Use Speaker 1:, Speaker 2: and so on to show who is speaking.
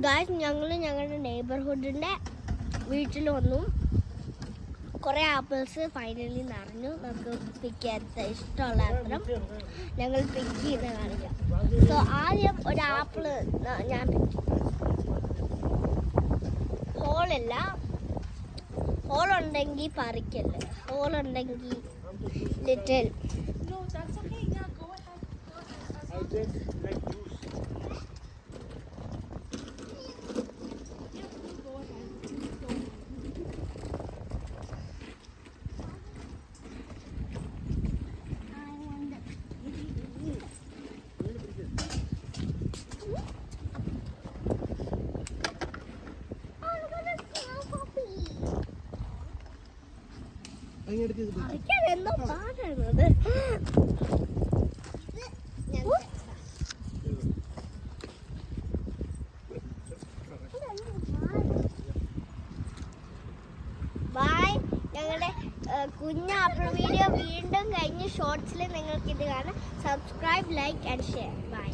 Speaker 1: Guys ഞങ്ങളുടെ നെയ്ബർഹുഡിൻ്റെ വീട്ടിൽ വന്നു. കുറേ ആപ്പിൾസ് ഫൈനലി നിറഞ്ഞു. നമുക്ക് പിക്ക് ചെയ്യാത്ത ഇഷ്ടമുള്ള അത്രം ഞങ്ങൾ പിക്ക് ചെയ്ത് കാണിക്കാം. സോ ആദ്യം ഒരു ആപ്പിള് ഞാൻ പിക്ക് ഹോളില്ല, ഹോളുണ്ടെങ്കിൽ പറിക്കല്ലേ, ഹോളുണ്ടെങ്കിൽ ലിറ്റിൽ എന്തോ പാടാണത്. ബൈ. ഞങ്ങളുടെ കുഞ്ഞാപ്പിൾ വീഡിയോ വീണ്ടും കഴിഞ്ഞ് ഷോർട്സിൽ നിങ്ങൾക്ക് ഇത് കാണാം. Subscribe, like and share. By.